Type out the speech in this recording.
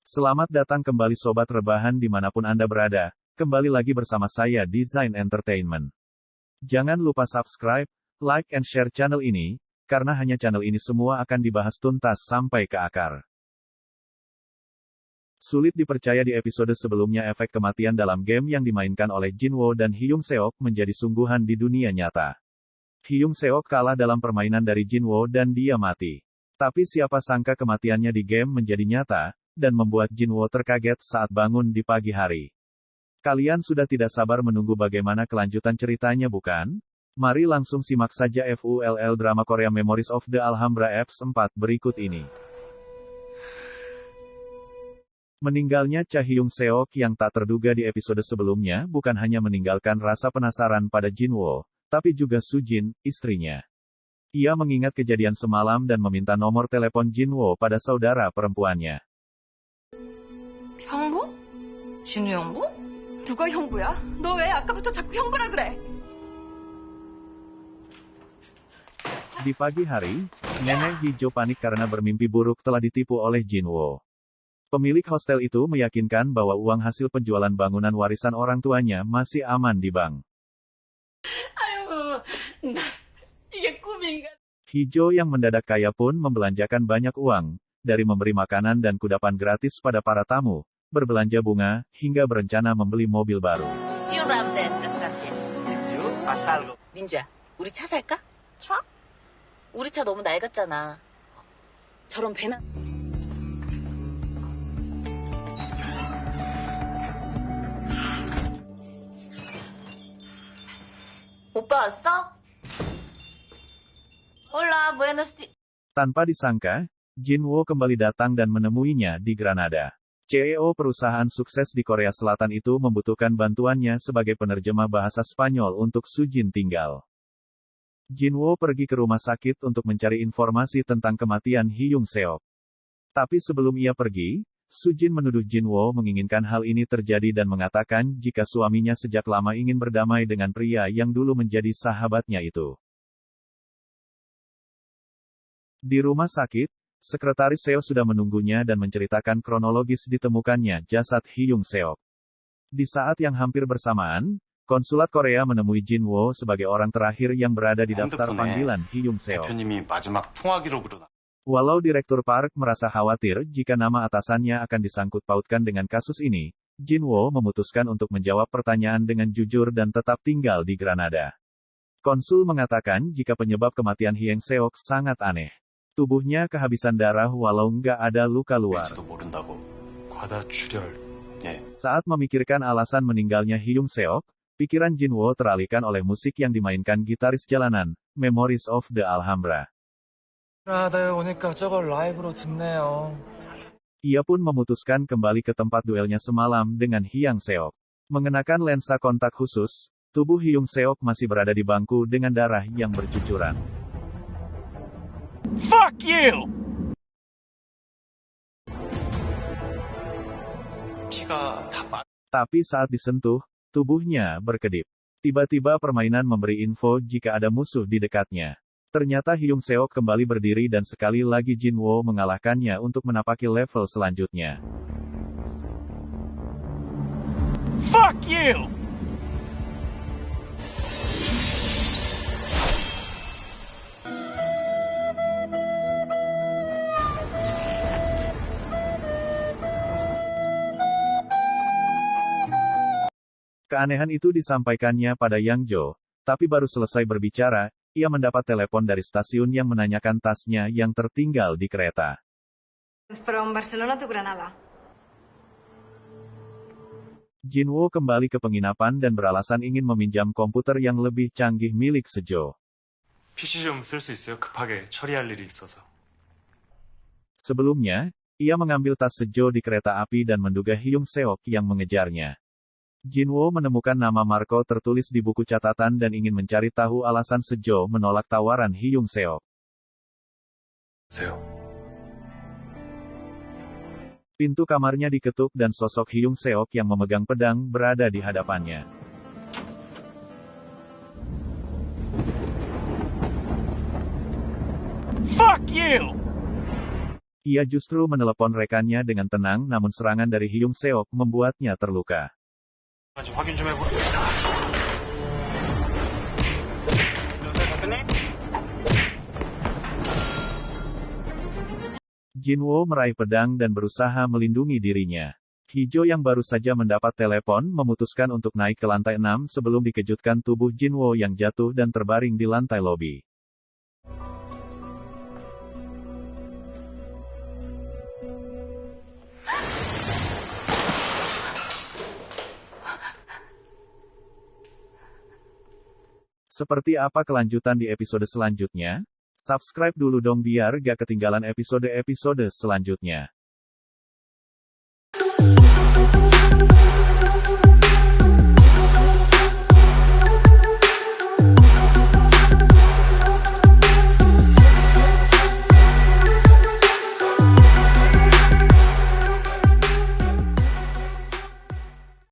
Selamat datang kembali Sobat Rebahan dimanapun Anda berada, kembali lagi bersama saya Design Entertainment. Jangan lupa subscribe, like and share channel ini, karena hanya channel ini semua akan dibahas tuntas sampai ke akar. Sulit dipercaya di episode sebelumnya efek kematian dalam game yang dimainkan oleh Jinwoo dan Hyung Seok menjadi sungguhan di dunia nyata. Hyung Seok kalah dalam permainan dari Jinwoo dan dia mati. Tapi siapa sangka kematiannya di game menjadi nyata, dan membuat Jinwoo terkaget saat bangun di pagi hari. Kalian sudah tidak sabar menunggu bagaimana kelanjutan ceritanya bukan? Mari langsung simak saja FULL drama Korea Memories of the Alhambra Eps 4 berikut ini. Meninggalnya Cha Hyung Seok yang tak terduga di episode sebelumnya bukan hanya meninggalkan rasa penasaran pada Jinwoo, tapi juga Sujin, istrinya. Ia mengingat kejadian semalam dan meminta nomor telepon Jinwoo pada saudara perempuannya. 형부? 진우 형부? 누가 형부야? 너 왜 아까부터 자꾸 형부라 그래? Di pagi hari, Nenek Hijau panik karena bermimpi buruk telah ditipu oleh Jinwoo. Pemilik hostel itu meyakinkan bahwa uang hasil penjualan bangunan warisan orang tuanya masih aman di bank. 아유, 나 이게 꿈인가? Hijau yang mendadak kaya pun membelanjakan banyak uang, dari memberi makanan dan kudapan gratis pada para tamu, berbelanja bunga, hingga berencana membeli mobil baru. 민주야, 우리 차 살까? 차? 우리 차 너무 낡았잖아. 저런 배나... 오빠 왔어? Hola, buenos dias. Tanpa disangka, Jinwoo kembali datang dan menemuinya di Granada. CEO perusahaan sukses di Korea Selatan itu membutuhkan bantuannya sebagai penerjemah bahasa Spanyol untuk Sujin tinggal. Jinwoo pergi ke rumah sakit untuk mencari informasi tentang kematian Hyung Seok. Tapi sebelum ia pergi, Sujin menuduh Jinwoo menginginkan hal ini terjadi dan mengatakan jika suaminya sejak lama ingin berdamai dengan pria yang dulu menjadi sahabatnya itu. Di rumah sakit, Sekretaris Seo sudah menunggunya dan menceritakan kronologis ditemukannya jasad Hyung Seok. Di saat yang hampir bersamaan, konsulat Korea menemui Jinwoo sebagai orang terakhir yang berada di daftar panggilan Hyung Seok. Walau Direktur Park merasa khawatir jika nama atasannya akan disangkut pautkan dengan kasus ini, Jinwoo memutuskan untuk menjawab pertanyaan dengan jujur dan tetap tinggal di Granada. Konsul mengatakan jika penyebab kematian Hyung Seok sangat aneh. Tubuhnya kehabisan darah walau nggak ada luka luar. Saat memikirkan alasan meninggalnya Hyung Seok, pikiran Jinwoo teralihkan oleh musik yang dimainkan gitaris jalanan, Memories of the Alhambra. Ia pun memutuskan kembali ke tempat duelnya semalam dengan Hyung Seok. Mengenakan lensa kontak khusus, tubuh Hyung Seok masih berada di bangku dengan darah yang bercucuran. Fuck you! Tapi saat disentuh, tubuhnya berkedip. Tiba-tiba permainan memberi info jika ada musuh di dekatnya. Ternyata Hyung Seok kembali berdiri dan sekali lagi Jinwoo mengalahkannya untuk menapaki level selanjutnya. Fuck you! Keanehan itu disampaikannya pada Yang Jo, tapi baru selesai berbicara, ia mendapat telepon dari stasiun yang menanyakan tasnya yang tertinggal di kereta. From Barcelona to Granada. Jinwoo kembali ke penginapan dan beralasan ingin meminjam komputer yang lebih canggih milik Sejo. PC 좀 쓸 수 있어요? 급하게 처리할 일이 있어서. Sebelumnya, ia mengambil tas Sejo di kereta api dan menduga Hyung Seok yang mengejarnya. Jinwoo menemukan nama Marco tertulis di buku catatan dan ingin mencari tahu alasan Sejo menolak tawaran Hyung Seok. Pintu kamarnya diketuk dan sosok Hyung Seok yang memegang pedang berada di hadapannya. Fuck you! Ia justru menelepon rekannya dengan tenang namun serangan dari Hyung Seok membuatnya terluka. 아직 확인 좀 해보라. Jinwoo meraih pedang dan berusaha melindungi dirinya. Hijo yang baru saja mendapat telepon memutuskan untuk naik ke lantai 6 sebelum dikejutkan tubuh Jinwoo yang jatuh dan terbaring di lantai lobi. Seperti apa kelanjutan di episode selanjutnya? Subscribe dulu dong biar gak ketinggalan episode-episode selanjutnya.